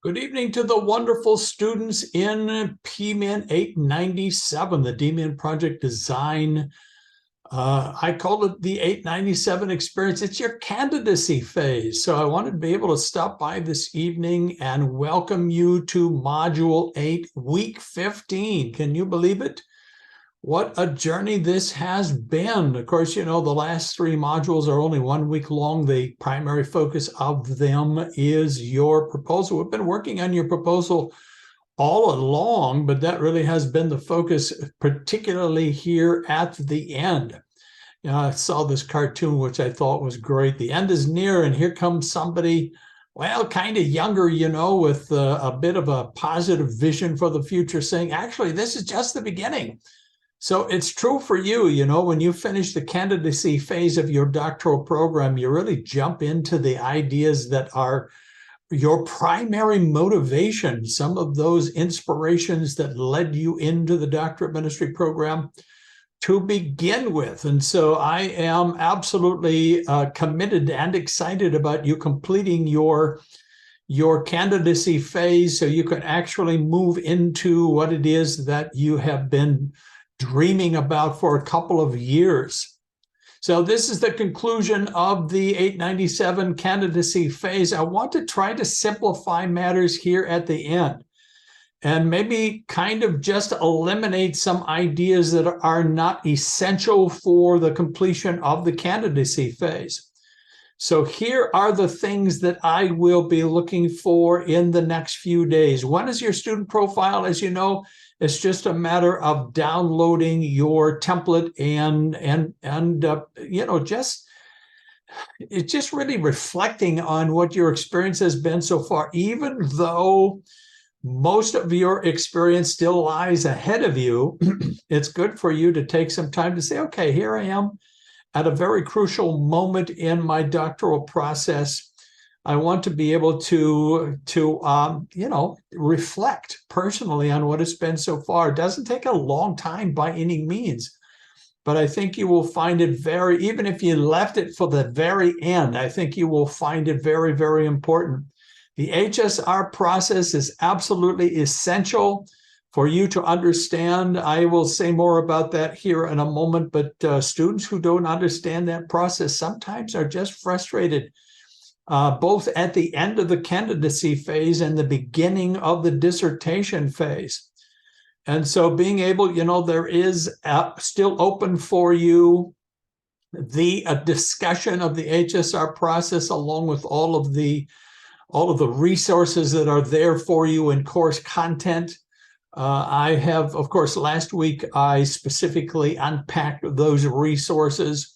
Good evening to the wonderful students in PMIN897, the D.Min project design. I call it the 897 experience. It's your candidacy phase. So I wanted to be able to stop by this evening and welcome you to Module 8, Week 15. Can you believe it? What a journey this has been. Of course, you know, the last three modules are only 1 week long. The primary focus of them is your proposal. We've been working on your proposal all along, but that really has been the focus, particularly here at the end. I saw this cartoon, which I thought was great. The end is near, and here comes somebody, well, kind of younger, you know, with a bit of a positive vision for the future, saying, actually, this is just the beginning. So it's true for you, you know, when you finish the candidacy phase of your doctoral program, you really jump into the ideas that are your primary motivation, some of those inspirations that led you into the doctorate ministry program to begin with. And so I am absolutely committed and excited about you completing your candidacy phase so you can actually move into what it is that you have been dreaming about for a couple of years. So this is the conclusion of the 897 candidacy phase. I want to try to simplify matters here at the end and maybe kind of just eliminate some ideas that are not essential for the completion of the candidacy phase. So here are the things that I will be looking for in the next few days. One is your student profile. As you know, it's just a matter of downloading your template and you know, it's just really reflecting on what your experience has been so far, even though most of your experience still lies ahead of you. It's good for you to take some time to say, okay, here I am at a very crucial moment in my doctoral process. I want to be able to you know, reflect personally on what it's been so far. It doesn't take a long time by any means, but I think you will find it very, even if you left it for the very end, I think you will find it very, very important. The HSR process is absolutely essential for you to understand. I will say more about that here in a moment, but students who don't understand that process sometimes are just frustrated, both at the end of the candidacy phase and the beginning of the dissertation phase. And so being able, you know, there is still open for you the discussion of the HSR process, along with all of the resources that are there for you in course content. I have, of course, last week, I specifically unpacked those resources.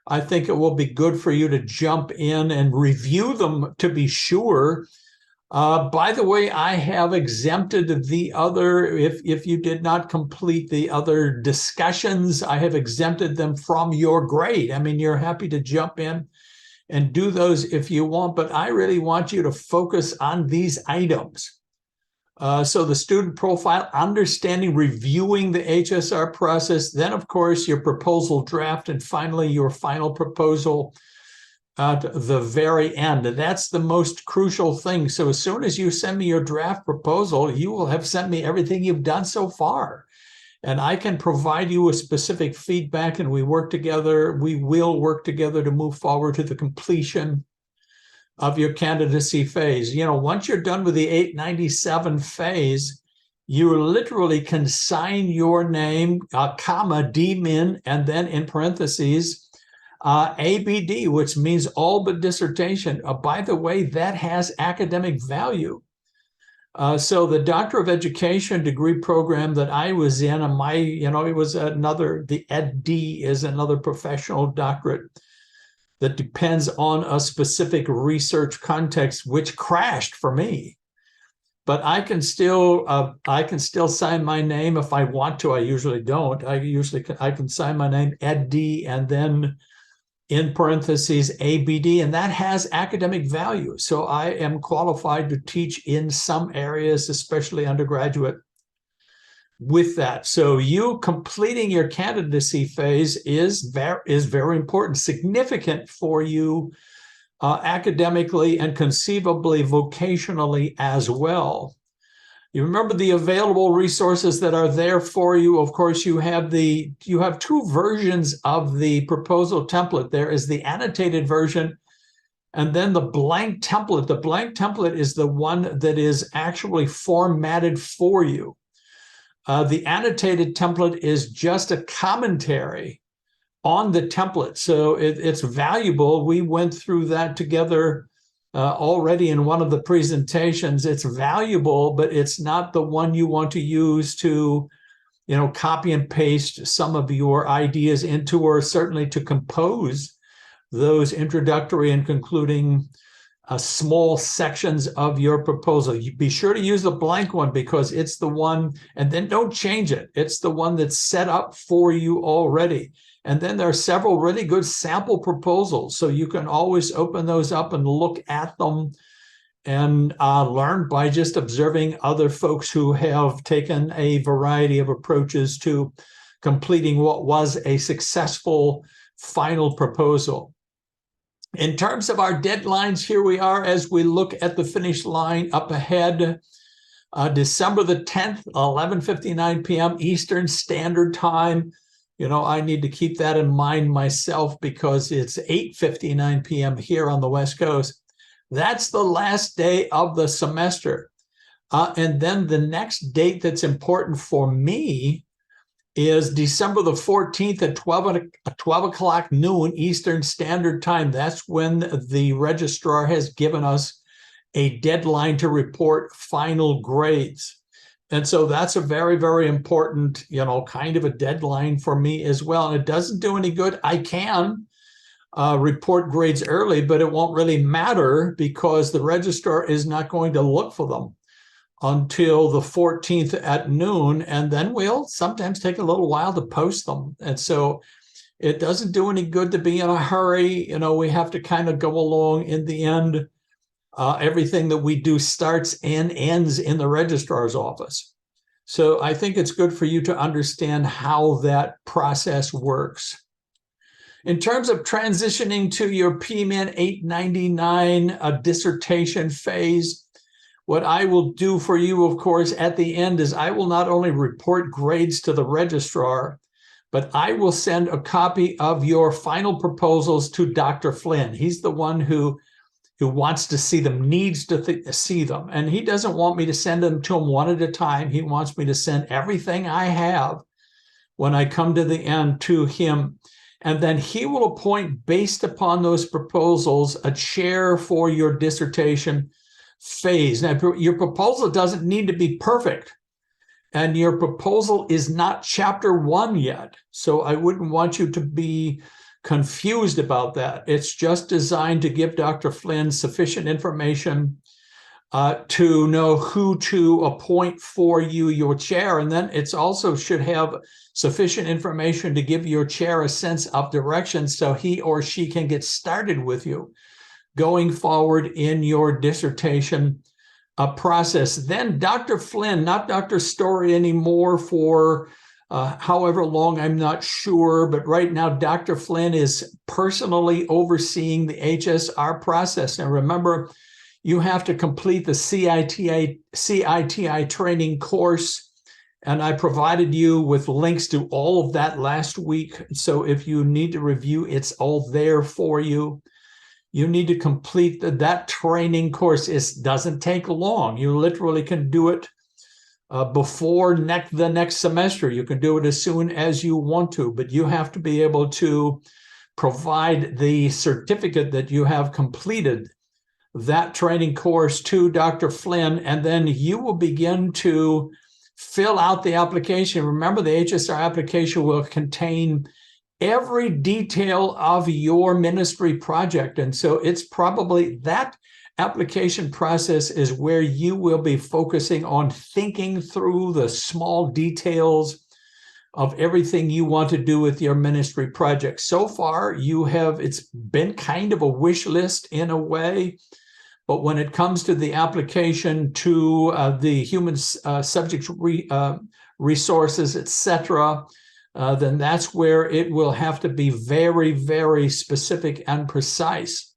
I think it will be good for you to jump in and review them to be sure. By the way, I have exempted the other, if you did not complete the other discussions, I have exempted them from your grade. I mean, you're happy to jump in and do those if you want, but I really want you to focus on these items. So the student profile, understanding, reviewing the HSR process, then of course your proposal draft, and finally your final proposal at the very end. And that's the most crucial thing. So as soon as you send me your draft proposal, you will have sent me everything you've done so far. And I can provide you with specific feedback, and we will work together to move forward to the completion of your candidacy phase. You know, once you're done with the 897 phase, you literally can sign your name, comma, D.Min, and then in parentheses, ABD, which means all but dissertation. By the way, that has academic value. So the Doctor of Education degree program that I was in, it was the Ed.D is another professional doctorate that depends on a specific research context, which crashed for me. But I can still sign my name if I want to. I usually don't. I can sign my name Ed.D and then in parentheses ABD, and that has academic value. So I am qualified to teach in some areas, especially undergraduate, with that. So you completing your candidacy phase is very important, significant for you academically and conceivably vocationally as well. You remember the available resources that are there for you. Of course, you have two versions of the proposal template. There is the annotated version and then the blank template. The blank template is the one that is actually formatted for you. The annotated template is just a commentary on the template. So it's valuable. We went through that together already in one of the presentations. It's valuable, but it's not the one you want to use to, copy and paste some of your ideas into, or certainly to compose those introductory and concluding small sections of your proposal. You be sure to use the blank one because it's the one, and then don't change it. It's the one that's set up for you already. And then there are several really good sample proposals. So you can always open those up and look at them and learn by just observing other folks who have taken a variety of approaches to completing what was a successful final proposal. In terms of our deadlines, here we are as we look at the finish line up ahead. December the 10th, 11:59 p.m. Eastern Standard Time. I need to keep that in mind myself because it's 8:59 p.m. here on the West Coast. That's the last day of the semester. And then the next date that's important for me is December the 14th at 12 o'clock noon Eastern Standard Time. That's when the registrar has given us a deadline to report final grades. And so that's a very, very important, kind of a deadline for me as well. And it doesn't do any good. I can report grades early, but it won't really matter because the registrar is not going to look for them until the 14th at noon. And then we'll sometimes take a little while to post them. And so it doesn't do any good to be in a hurry. We have to kind of go along in the end. Everything that we do starts and ends in the registrar's office. So I think it's good for you to understand how that process works. In terms of transitioning to your PMIN899 dissertation phase, what I will do for you, of course, at the end is I will not only report grades to the registrar, but I will send a copy of your final proposals to Dr. Flynn. He's the one who wants to see them, needs to see them. And he doesn't want me to send them to him one at a time. He wants me to send everything I have when I come to the end to him. And then he will appoint, based upon those proposals, a chair for your dissertation phase. Now, your proposal doesn't need to be perfect. And your proposal is not chapter 1 yet. So I wouldn't want you to be confused about that. It's just designed to give Dr. Flynn sufficient information to know who to appoint for you, your chair. And then it's also should have sufficient information to give your chair a sense of direction so he or she can get started with you going forward in your dissertation process. Then Dr. Flynn, not Dr. Story anymore for however long, I'm not sure, but right now Dr. Flynn is personally overseeing the HSR process. And remember, you have to complete the CITI training course, and I provided you with links to all of that last week. So if you need to review, it's all there for you. You need to complete that training course. It doesn't take long. You literally can do it before the next semester. You can do it as soon as you want to, but you have to be able to provide the certificate that you have completed that training course to Dr. Flynn, and then you will begin to fill out the application. Remember, the HSR application will contain every detail of your ministry project, and so it's probably that application process is where you will be focusing on thinking through the small details of everything you want to do with your ministry project. So far, it's been kind of a wish list in a way, but when it comes to the application to the human subject resources, etc., then that's where it will have to be very, very specific and precise.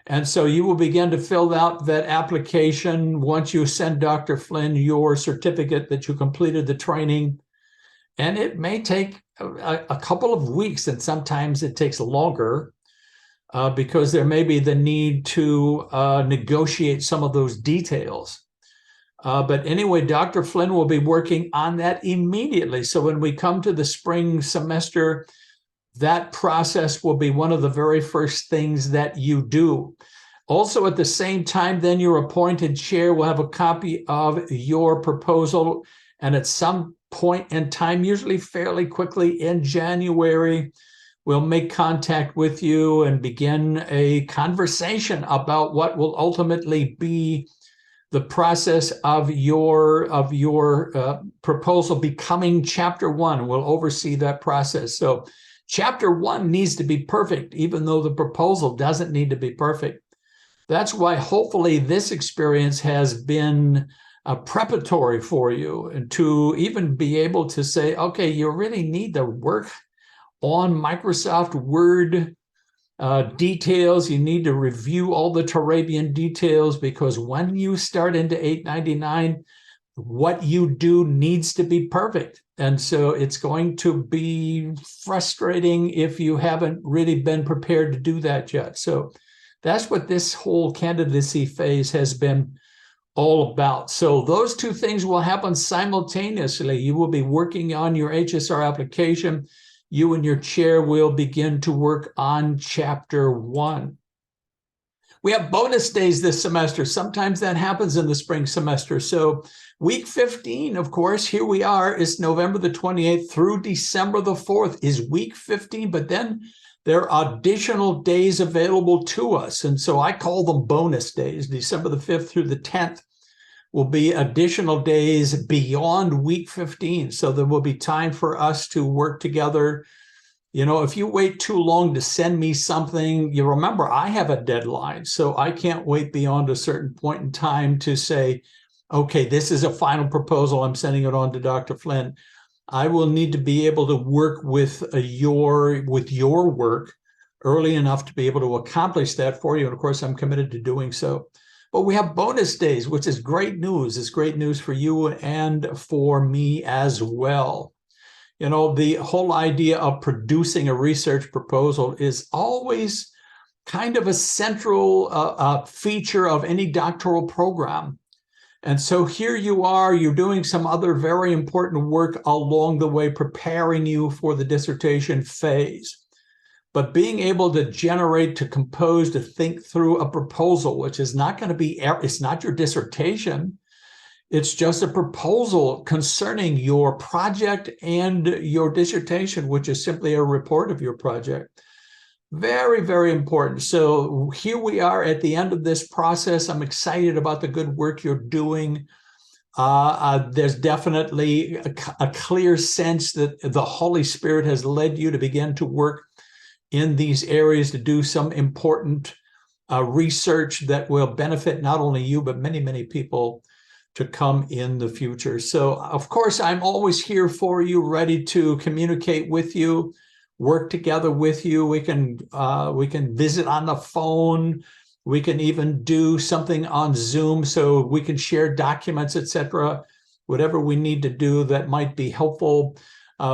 And so you will begin to fill out that application once you send Dr. Flynn your certificate that you completed the training. And it may take a couple of weeks, and sometimes it takes longer because there may be the need to negotiate some of those details. But anyway, Dr. Flynn will be working on that immediately. So when we come to the spring semester, that process will be one of the very first things that you do. Also, at the same time, then your appointed chair will have a copy of your proposal. And at some point in time, usually fairly quickly in January, we'll make contact with you and begin a conversation about what will ultimately be the process of your proposal becoming Chapter 1. We'll oversee that process. So Chapter 1 needs to be perfect, even though the proposal doesn't need to be perfect. That's why hopefully this experience has been preparatory for you, and to even be able to say, okay, you really need to work on Microsoft Word details. You need to review all the Turabian details, because when you start into 899, what you do needs to be perfect. And so it's going to be frustrating if you haven't really been prepared to do that yet. So that's what this whole candidacy phase has been all about. So those two things will happen simultaneously. You will be working on your HSR application. You and your chair will begin to work on Chapter 1. We have bonus days this semester. Sometimes that happens in the spring semester. So week 15, of course, here we are, is November the 28th through December the 4th is week 15, but then there are additional days available to us. And so I call them bonus days. December the 5th through the 10th will be additional days beyond week 15. So there will be time for us to work together. You know, if you wait too long to send me something, you remember I have a deadline. So I can't wait beyond a certain point in time to say, okay, this is a final proposal. I'm sending it on to Dr. Flynn. I will need to be able to work with your work early enough to be able to accomplish that for you. And of course, I'm committed to doing so. But we have bonus days, which is great news. It's great news for you and for me as well. You know, the whole idea of producing a research proposal is always kind of a central feature of any doctoral program. And so here you are, you're doing some other very important work along the way, preparing you for the dissertation phase. But being able to generate, to compose, to think through a proposal, which is not going to be, it's not your dissertation. It's just a proposal concerning your project and your dissertation, which is simply a report of your project. Very, very important. So here we are at the end of this process. I'm excited about the good work you're doing. There's definitely a clear sense that the Holy Spirit has led you to begin to work in these areas, to do some important research that will benefit not only you, but many, many people to come in the future. So, of course, I'm always here for you, ready to communicate with you, work together with you. We can visit on the phone. We can even do something on Zoom, so we can share documents, etc. Whatever we need to do that might be helpful,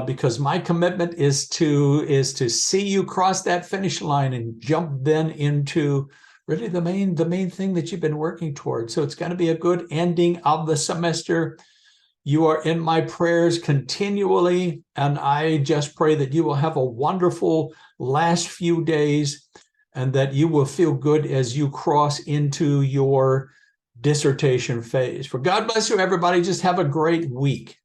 because my commitment is to see you cross that finish line and jump then into really the main thing that you've been working towards. So it's going to be a good ending of the semester. You are in my prayers continually, and I just pray that you will have a wonderful last few days and that you will feel good as you cross into your dissertation phase. For God bless you, everybody. Just have a great week.